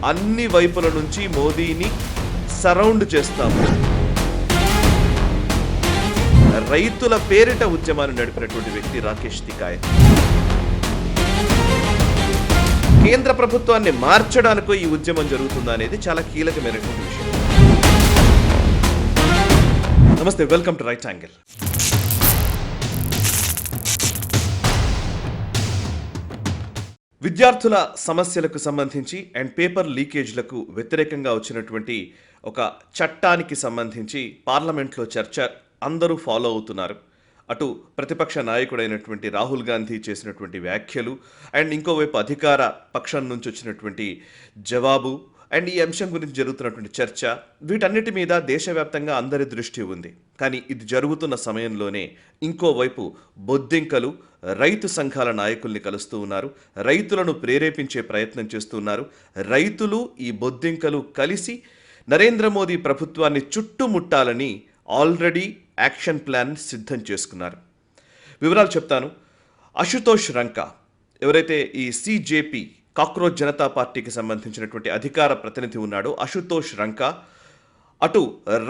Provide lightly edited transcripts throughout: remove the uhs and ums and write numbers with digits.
అన్ని వైపుల నుంచి మోదీని సరౌండ్ చేస్తాము. రైతుల పేరిట ఉద్యమాన్ని నడిపినటువంటి వ్యక్తి రాకేష్ తికాయత్. కేంద్ర ప్రభుత్వాన్ని మార్చడానికో ఈ ఉద్యమం జరుగుతుందా అనేది చాలా కీలకమైనటువంటి విషయం. నమస్తే, వెల్కమ్ టు రైట్ యాంగిల్. విద్యార్థుల సమస్యలకు సంబంధించి అండ్ పేపర్ లీకేజ్లకు వ్యతిరేకంగా వచ్చినటువంటి ఒక చట్టానికి సంబంధించి పార్లమెంట్లో చర్చ అందరూ ఫాలో అవుతున్నారు. అటు ప్రతిపక్ష నాయకుడైనటువంటి రాహుల్ గాంధీ చేసినటువంటి వ్యాఖ్యలు అండ్ ఇంకోవైపు అధికార పక్షం నుంచి వచ్చినటువంటి జవాబు అండ్ ఈ అంశం గురించి జరుగుతున్నటువంటి చర్చ, వీటన్నిటి మీద దేశవ్యాప్తంగా అందరి దృష్టి ఉంది. కానీ ఇది జరుగుతున్న సమయంలోనే ఇంకోవైపు బొద్దింకలు రైతు సంఘాల నాయకుల్ని కలుస్తూ ఉన్నారు, రైతులను ప్రేరేపించే ప్రయత్నం చేస్తున్నారు. రైతులు ఈ బొద్దింకలు కలిసి నరేంద్ర మోదీ ప్రభుత్వాన్ని చుట్టుముట్టాలని ఆల్రెడీ యాక్షన్ ప్లాన్ సిద్ధం చేసుకున్నారు. వివరాలు చెప్తాను. అశుతోష్ రంకా, ఎవరైతే ఈ సిజేపీ కాక్రోచ్ జనతా పార్టీకి సంబంధించినటువంటి అధికార ప్రతినిధి ఉన్నాడో అశుతోష్ రంకా, అటు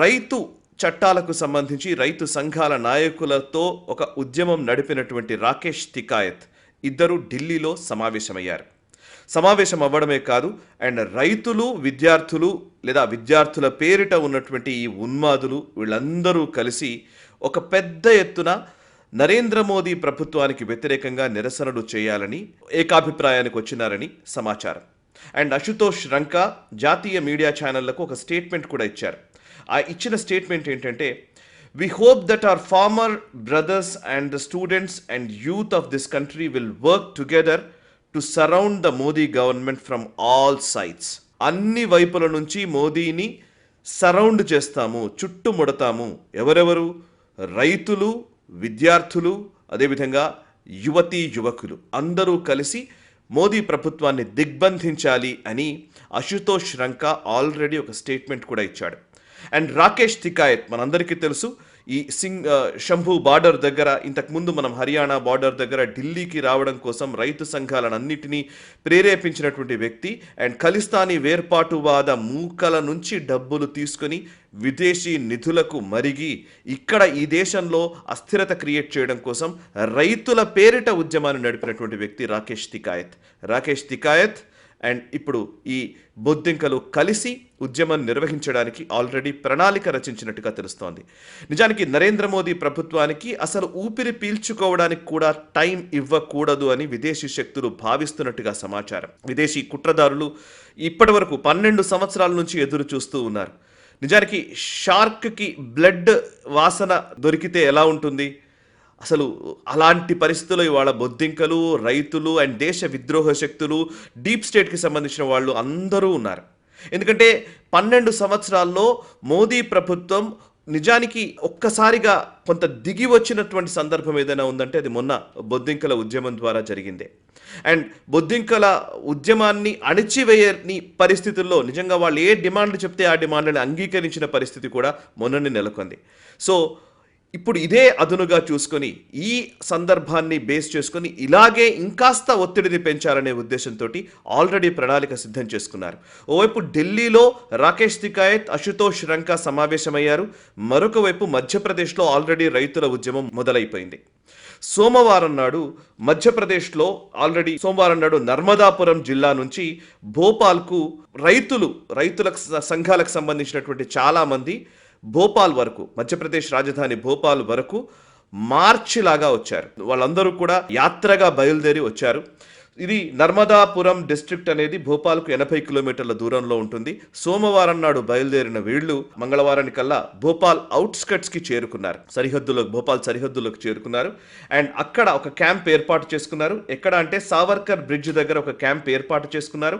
రైతు చట్టాలకు సంబంధించి రైతు సంఘాల నాయకులతో ఒక ఉద్యమం నడిపినటువంటి రాకేష్ తికాయత్ ఇద్దరు ఢిల్లీలో సమావేశమయ్యారు. సమావేశం అవ్వడమే కాదు, అండ్ రైతులు, విద్యార్థులు లేదా విద్యార్థుల పేరిట ఉన్నటువంటి ఈ ఉన్మాదులు వీళ్ళందరూ కలిసి ఒక పెద్ద ఎత్తున నరేంద్ర మోదీ ప్రభుత్వానికి వ్యతిరేకంగా నిరసనలు చేయాలని ఏకాభిప్రాయానికి వచ్చినారని సమాచారం. అండ్ అశుతోష్ రంకా జాతీయ మీడియా ఛానళ్లకు ఒక స్టేట్మెంట్ కూడా ఇచ్చారు. ఆ ఇచ్చిన స్టేట్మెంట్ ఏంటంటే, We hope that our farmer brothers and the students and youth of this country will work together to surround the Modi government from all sides. అన్ని వైపుల నుంచి మోదీని సరౌండ్ చేస్తాము, చుట్టుముడతాము. ఎవరెవరు? రైతులు, విద్యార్థులు, అదేవిధంగా యువతీ యువకులు అందరూ కలిసి మోదీ ప్రభుత్వాన్ని దిగ్బంధించాలి అని అశుతోష్ రంకా ఆల్రెడీ ఒక స్టేట్మెంట్ కూడా ఇచ్చాడు. అండ్ రాకేష్ తికాయత్ మనందరికీ తెలుసు, ఈ శంభు బార్డర్ దగ్గర, ఇంతకుముందు మనం హర్యానా బార్డర్ దగ్గర ఢిల్లీకి రావడం కోసం రైతు సంఘాలన్నింటినీ ప్రేరేపించినటువంటి వ్యక్తి. అండ్ ఖలిస్తానీ వేర్పాటువాద మూకల నుంచి డబ్బులు తీసుకొని విదేశీ నిధులకు మరిగి ఇక్కడ ఈ దేశంలో అస్థిరత క్రియేట్ చేయడం కోసం రైతుల పేరిట ఉద్యమాన్ని నడిపినటువంటి వ్యక్తి రాకేష్ తికాయత్ అండ్ ఇప్పుడు ఈ బొద్దింకలు కలిసి ఉద్యమం నిర్వహించడానికి ఆల్రెడీ ప్రణాళిక రచించినట్టుగా తెలుస్తోంది. నిజానికి నరేంద్ర మోదీ ప్రభుత్వానికి అసలు ఊపిరి పీల్చుకోవడానికి కూడా టైం ఇవ్వకూడదు అని విదేశీ శక్తులు భావిస్తున్నట్టుగా సమాచారం. విదేశీ కుట్రదారులు ఇప్పటి వరకు 12 సంవత్సరాల నుంచి ఎదురు చూస్తూ ఉన్నారు. నిజానికి షార్క్కి బ్లడ్ వాసన దొరికితే ఎలా ఉంటుంది? అసలు అలాంటి పరిస్థితుల్లో ఇవాళ బొద్దింకలు, రైతులు అండ్ దేశ విద్రోహ శక్తులు, డీప్ స్టేట్కి సంబంధించిన వాళ్ళు అందరూ ఉన్నారు. ఎందుకంటే 12 సంవత్సరాల్లో మోదీ ప్రభుత్వం నిజానికి ఒక్కసారిగా కొంత దిగి వచ్చినటువంటి సందర్భం ఏదైనా ఉందంటే అది మొన్న బొద్దింకల ఉద్యమం ద్వారా జరిగిందే. అండ్ బొద్దింకల ఉద్యమాన్ని అణిచివేయని పరిస్థితుల్లో నిజంగా వాళ్ళు ఏ డిమాండ్లు చెప్తే ఆ డిమాండ్లను అంగీకరించిన పరిస్థితి కూడా మొన్ననే నెలకొంది. సో ఇప్పుడు ఇదే అదునుగా చూసుకొని ఈ సందర్భాన్ని బేస్ చేసుకొని ఇలాగే ఇంకాస్త ఒత్తిడిని పెంచాలనే ఉద్దేశంతో ఆల్రెడీ ప్రణాళిక సిద్ధం చేసుకున్నారు. ఓవైపు ఢిల్లీలో రాకేష్ తికాయత్, అశుతోష్ రంకా సమావేశమయ్యారు. మరొక వైపు మధ్యప్రదేశ్లో ఆల్రెడీ రైతుల ఉద్యమం మొదలైపోయింది. సోమవారం నాడు మధ్యప్రదేశ్లో సోమవారం నాడు నర్మదాపురం జిల్లా నుంచి భోపాల్కు రైతుల సంఘాలకు సంబంధించినటువంటి చాలామంది భోపాల్ వరకు, మధ్యప్రదేశ్ రాజధాని భోపాల్ వరకు మార్చి లాగా వచ్చారు. వాళ్ళందరూ కూడా యాత్రగా బయలుదేరి వచ్చారు. ఇది నర్మదాపురం డిస్ట్రిక్ట్ అనేది భోపాల్కు 80 కిలోమీటర్ల దూరంలో ఉంటుంది. సోమవారం నాడు బయలుదేరిన వీళ్ళు మంగళవారానికల్లా భోపాల్ అవుట్స్కట్స్కి చేరుకున్నారు, భోపాల్ సరిహద్దులోకి చేరుకున్నారు. అండ్ అక్కడ ఒక క్యాంప్ ఏర్పాటు చేసుకున్నారు. ఎక్కడ అంటే సావర్కర్ బ్రిడ్జ్ దగ్గర ఒక క్యాంప్ ఏర్పాటు చేసుకున్నారు.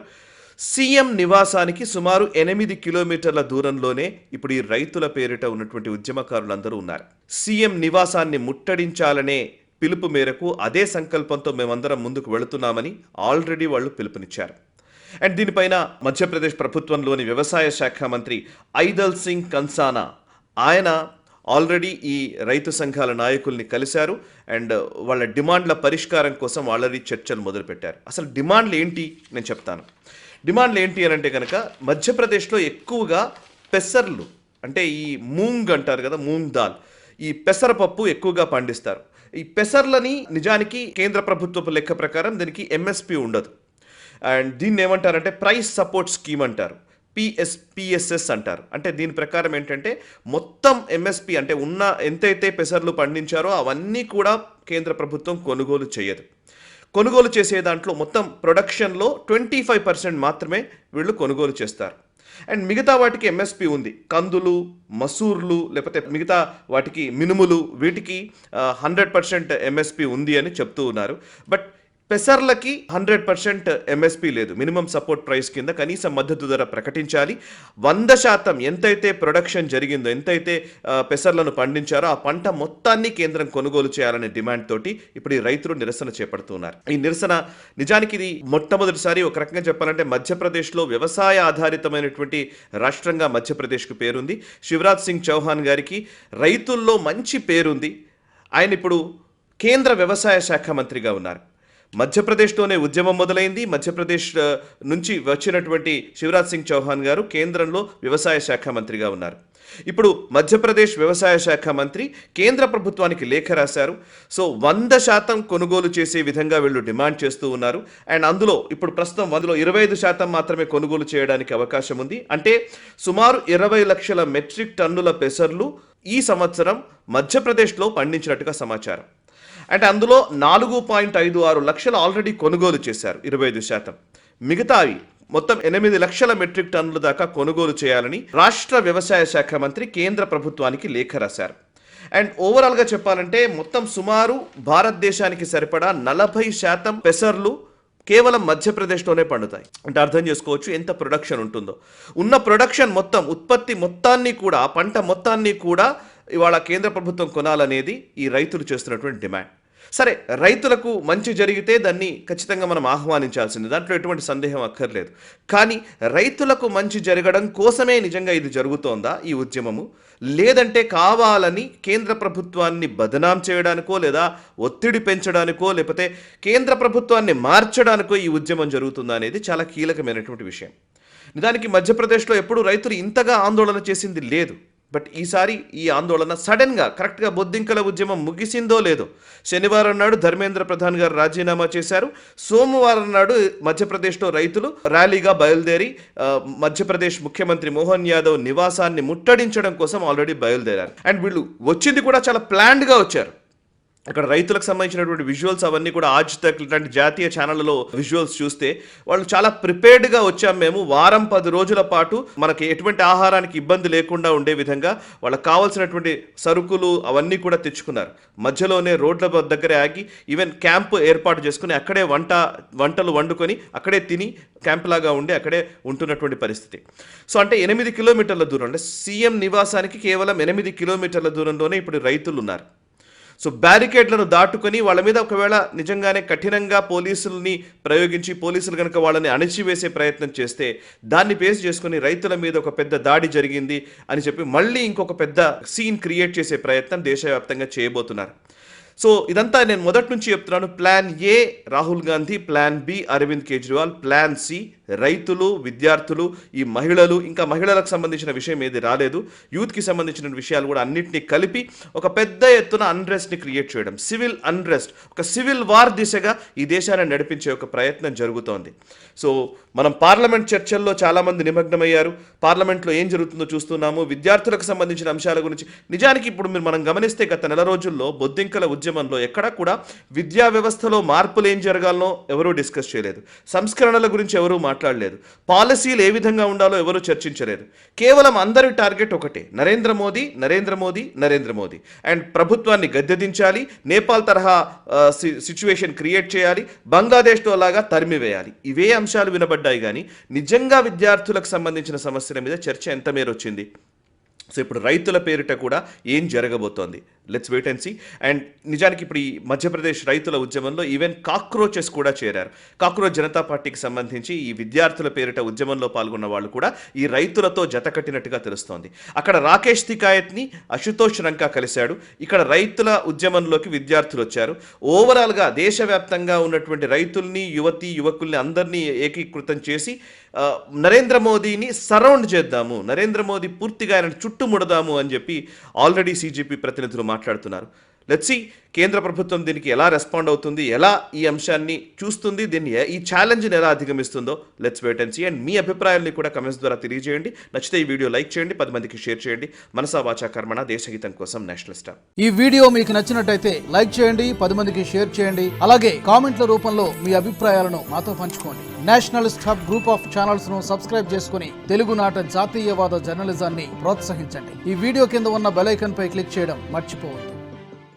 సీఎం నివాసానికి సుమారు 8 కిలోమీటర్ల దూరంలోనే ఇప్పుడు ఈ రైతుల పేరిట ఉన్నటువంటి ఉద్యమకారులందరూ ఉన్నారు. సీఎం నివాసాన్ని ముట్టడించాలనే పిలుపు మేరకు అదే సంకల్పంతో మేమందరం ముందుకు వెళుతున్నామని ఆల్రెడీ వాళ్ళు పిలుపునిచ్చారు. అండ్ దీనిపైన మధ్యప్రదేశ్ ప్రభుత్వంలోని వ్యవసాయ శాఖ మంత్రి ఐదల్ సింగ్ కన్సానా ఆయన ఆల్రెడీ ఈ రైతు సంఘాల నాయకుల్ని కలిశారు. అండ్ వాళ్ళ డిమాండ్ల పరిష్కారం కోసం ఆల్రెడీ చర్చలు మొదలుపెట్టారు. అసలు డిమాండ్లు ఏంటి నేను చెప్తాను. డిమాండ్లు ఏంటి అని అంటే కనుక మధ్యప్రదేశ్లో ఎక్కువగా పెసర్లు అంటే ఈ మూంగ్ అంటారు కదా, మూంగ్ దాల్, ఈ పెసరపప్పు ఎక్కువగా పండిస్తారు. ఈ పెసర్లని నిజానికి కేంద్ర ప్రభుత్వపు లెక్క ప్రకారం దీనికి ఎంఎస్పి ఉండదు. అండ్ దీన్ని ఏమంటారంటే ప్రైస్ సపోర్ట్ స్కీమ్ అంటారు, పిఎస్ఎస్ అంటారు. అంటే దీని ప్రకారం ఏంటంటే మొత్తం ఎంఎస్పి అంటే ఉన్న ఎంతైతే పెసర్లు పండించారో అవన్నీ కూడా కేంద్ర ప్రభుత్వం కొనుగోలు చేయదు. కొనుగోలు చేసే దాంట్లో మొత్తం ప్రొడక్షన్లో 25% మాత్రమే వీళ్ళు కొనుగోలు చేస్తారు. అండ్ మిగతా వాటికి ఎంఎస్పి ఉంది. కందులు, మసూర్లు, లేకపోతే మిగతా వాటికి మినుములు, వీటికి 100% ఎంఎస్పి ఉంది అని చెప్తూ ఉన్నారు. బట్ పెసర్లకి 100% ఎంఎస్పి లేదు. మినిమం సపోర్ట్ ప్రైస్ కింద కనీస మద్దతు ధర ప్రకటించాలి. 100% ఎంతైతే ప్రొడక్షన్ జరిగిందో, ఎంతైతే పెసర్లను పండించారో ఆ పంట మొత్తాన్ని కేంద్రం కొనుగోలు చేయాలనే డిమాండ్ తోటి ఇప్పుడు ఈ రైతులు నిరసన చేపడుతున్నారు. ఈ నిరసన నిజానికి ఇది మొట్టమొదటిసారి ఒక రకంగా చెప్పాలంటే మధ్యప్రదేశ్లో వ్యవసాయ ఆధారితమైనటువంటి రాష్ట్రంగా మధ్యప్రదేశ్కు పేరుంది. శివరాజ్ సింగ్ చౌహాన్ గారికి రైతుల్లో మంచి పేరుంది. ఆయన ఇప్పుడు కేంద్ర వ్యవసాయ శాఖ మంత్రిగా ఉన్నారు. మధ్యప్రదేశ్లోనే ఉద్యమం మొదలైంది. మధ్యప్రదేశ్ నుంచి వచ్చినటువంటి శివరాజ్ సింగ్ చౌహాన్ గారు కేంద్రంలో వ్యవసాయ శాఖ మంత్రిగా ఉన్నారు. ఇప్పుడు మధ్యప్రదేశ్ వ్యవసాయ శాఖ మంత్రి కేంద్ర ప్రభుత్వానికి లేఖ రాశారు. సో 100% కొనుగోలు చేసే విధంగా వీళ్ళు డిమాండ్ చేస్తూ ఉన్నారు. అండ్ అందులో ఇప్పుడు ప్రస్తుతం 25% మాత్రమే కొనుగోలు చేయడానికి అవకాశం ఉంది. అంటే సుమారు 20 లక్షల మెట్రిక్ టన్నుల పెసర్లు ఈ సంవత్సరం మధ్యప్రదేశ్లో పండించినట్టుగా సమాచారం. అంటే అందులో 4.56 లక్షలు ఆల్రెడీ కొనుగోలు చేశారు, 25%. మిగతావి మొత్తం 8 లక్షల మెట్రిక్ టన్నుల దాకా కొనుగోలు చేయాలని రాష్ట్ర వ్యవసాయ శాఖ మంత్రి కేంద్ర ప్రభుత్వానికి లేఖ రాశారు. అండ్ ఓవరాల్గా చెప్పాలంటే మొత్తం సుమారు భారతదేశానికి సరిపడా 40% పెసర్లు కేవలం మధ్యప్రదేశ్లోనే పండుతాయి. అంటే అర్థం చేసుకోవచ్చు ఎంత ప్రొడక్షన్ ఉంటుందో. ఉన్న ప్రొడక్షన్ మొత్తం, ఉత్పత్తి మొత్తాన్ని కూడా, పంట మొత్తాన్ని కూడా ఇవాళ కేంద్ర ప్రభుత్వం కొనాలనేది ఈ రైతులు చేస్తున్నటువంటి డిమాండ్. సరే, రైతులకు మంచి జరిగితే దాన్ని ఖచ్చితంగా మనం ఆహ్వానించాల్సింది, దాంట్లో ఎటువంటి సందేహం అక్కర్లేదు. కానీ రైతులకు మంచి జరగడం కోసమే నిజంగా ఇది జరుగుతోందా ఈ ఉద్యమము? లేదంటే కావాలని కేంద్ర ప్రభుత్వాన్ని బదనాం చేయడానికో, లేదా ఒత్తిడి పెంచడానికో, లేకపోతే కేంద్ర ప్రభుత్వాన్ని మార్చడానికో ఈ ఉద్యమం జరుగుతుందా అనేది చాలా కీలకమైనటువంటి విషయం. నిజానికి మధ్యప్రదేశ్లో ఎప్పుడు రైతులు ఇంతగా ఆందోళన చేసింది లేదు. బట్ ఈసారి ఈ ఆందోళన సడన్గా కరెక్ట్గా బొద్దింకల ఉద్యమం ముగిసిందో లేదో, శనివారం నాడు ధర్మేంద్ర ప్రధాన్ గారు రాజీనామా చేశారు. సోమవారం నాడు మధ్యప్రదేశ్లో రైతులు ర్యాలీగా బయలుదేరి మధ్యప్రదేశ్ ముఖ్యమంత్రి మోహన్ యాదవ్ నివాసాన్ని ముట్టడించడం కోసం ఆల్రెడీ బయలుదేరారు. అండ్ వీళ్ళు వచ్చింది కూడా చాలా ప్లాన్డ్గా వచ్చారు. అక్కడ రైతులకు సంబంధించినటువంటి విజువల్స్ అవన్నీ కూడా ఆజ్ తక్ ఇలాంటి జాతీయ ఛానళ్లలో విజువల్స్ చూస్తే వాళ్ళు చాలా ప్రిపేర్డ్గా వచ్చాం మేము, వారం 10 రోజుల పాటు మనకి ఎటువంటి ఆహారానికి ఇబ్బంది లేకుండా ఉండే విధంగా వాళ్ళకి కావాల్సినటువంటి సరుకులు అవన్నీ కూడా తెచ్చుకున్నారు. మధ్యలోనే రోడ్ల దగ్గర ఆగి ఈవెన్ క్యాంపు ఏర్పాటు చేసుకుని అక్కడే వంటలు వండుకొని అక్కడే తిని క్యాంప్ లాగా ఉండి అక్కడే ఉంటున్నటువంటి పరిస్థితి. సో అంటే 8 కిలోమీటర్ల దూరం, అంటే సీఎం నివాసానికి కేవలం 8 కిలోమీటర్ల దూరంలోనే ఇప్పుడు రైతులు ఉన్నారు. సో బ్యారికేడ్లను దాటుకొని వాళ్ళ మీద ఒకవేళ నిజంగానే కఠినంగా పోలీసుల్ని ప్రయోగించి పోలీసులు కనుక వాళ్ళని అణిచివేసే ప్రయత్నం చేస్తే దాన్ని బేస్ చేసుకుని రైతుల మీద ఒక పెద్ద దాడి జరిగింది అని చెప్పి మళ్ళీ ఇంకొక పెద్ద సీన్ క్రియేట్ చేసే ప్రయత్నం దేశవ్యాప్తంగా చేయబోతున్నారు. సో ఇదంతా నేను మొదటి నుంచి చెప్తున్నాను. Plan A Rahul Gandhi, plan B Arvind Kejriwal, plan C రైతులు, విద్యార్థులు, ఈ మహిళలు, ఇంకా మహిళలకు సంబంధించిన విషయం ఏది రాలేదు, యూత్కి సంబంధించిన విషయాలు కూడా అన్నింటినీ కలిపి ఒక పెద్ద ఎత్తున అన్రెస్ట్ని క్రియేట్ చేయడం, సివిల్ అన్రెస్ట్, ఒక సివిల్ వార్ దిశగా ఈ దేశాన్ని నడిపించే ఒక ప్రయత్నం జరుగుతోంది. సో మనం పార్లమెంట్ చర్చల్లో చాలామంది నిమగ్నమయ్యారు. పార్లమెంట్లో ఏం జరుగుతుందో చూస్తున్నాము. విద్యార్థులకు సంబంధించిన అంశాల గురించి నిజానికి ఇప్పుడు మనం గమనిస్తే గత నెల రోజుల్లో బొద్దింకల ఉద్యమంలో ఎక్కడా కూడా విద్యా వ్యవస్థలో మార్పులు ఏం జరగాలనో ఎవరూ డిస్కస్ చేయలేదు. సంస్కరణల గురించి ఎవరూ మాట్లాడలేదు. పాలసీలు ఏ విధంగా ఉండాలో ఎవరూ చర్చించలేదు. కేవలం అందరి టార్గెట్ ఒకటే, నరేంద్ర మోదీ, నరేంద్ర మోదీ, నరేంద్ర మోదీ. అండ్ ప్రభుత్వాన్ని గద్దెదించాలి, నేపాల్ తరహా సిచ్యువేషన్ క్రియేట్ చేయాలి, బంగ్లాదేశ్లో లాగా తరిమివేయాలి. ఇవే అంశాలు వినబడ్డాయి. కానీ నిజంగా విద్యార్థులకు సంబంధించిన సమస్యల మీద చర్చ ఎంత మేర వచ్చింది? సో ఇప్పుడు రైతుల పేరిట కూడా ఏం జరగబోతోంది? Let's wait and see. And నిజానికి ఇప్పుడు ఈ మధ్యప్రదేశ్ రైతుల ఉద్యమంలో ఈవెన్ కాక్రోచెస్ కూడా చేరారు. కాక్రోచ్ జనతా పార్టీకి సంబంధించి ఈ విద్యార్థుల పేరిట ఉద్యమంలో పాల్గొన్న వాళ్ళు కూడా ఈ రైతులతో జత కట్టినట్టుగా తెలుస్తోంది. అక్కడ రాకేష్ తికాయత్ని అశుతోష్ రంకా కలిశాడు, ఇక్కడ రైతుల ఉద్యమంలోకి విద్యార్థులు వచ్చారు. ఓవరాల్గా దేశవ్యాప్తంగా ఉన్నటువంటి రైతుల్ని, యువకుల్ని అందరినీ ఏకీకృతం చేసి నరేంద్ర మోదీని సరౌండ్ చేద్దాము, నరేంద్ర మోదీ పూర్తిగా ఆయన చుట్టుముడదాము అని చెప్పి ఆల్రెడీ సీజేపీ ప్రతినిధులు మాట్లాడుతున్నారు. లెట్స్ సీ కేంద్ర ప్రభుత్వం దీనికి ఎలా రెస్పాండ్ అవుతుంది, ఎలా ఈ అంశాన్ని చూస్తుంది, దీన్ని ఈ ఛాలెంజ్ని ఎలా అధిగమిస్తుందో let's wait and see. And మీ అభిప్రాయాల్ని కూడా కమెంట్స్ ద్వారా తెలియజేయండి. నచ్చితే ఈ వీడియో లైక్ చేయండి, 10 మందికి షేర్ చేయండి. మనసా వాచా కర్మణ, దేశహితం కోసం నేషనల్ స్టార్. ఈ వీడియో మీకు నచ్చినట్టయితే లైక్ చేయండి, 10 మందికి షేర్ చేయండి. అలాగే కామెంట్ల రూపంలో మీ అభిప్రాయాలను మాతో పంచుకోండి. Nationalist hub group of channels ను సబ్స్క్రైబ్ చేసుకుని తెలుగునాట జాతీయవాద జర్నలిజాన్ని ప్రోత్సహించండి. ఈ వీడియో కింద ఉన్న బెల్ ఐకాన్ పై క్లిక్ చేయడం మర్చిపోవద్దు.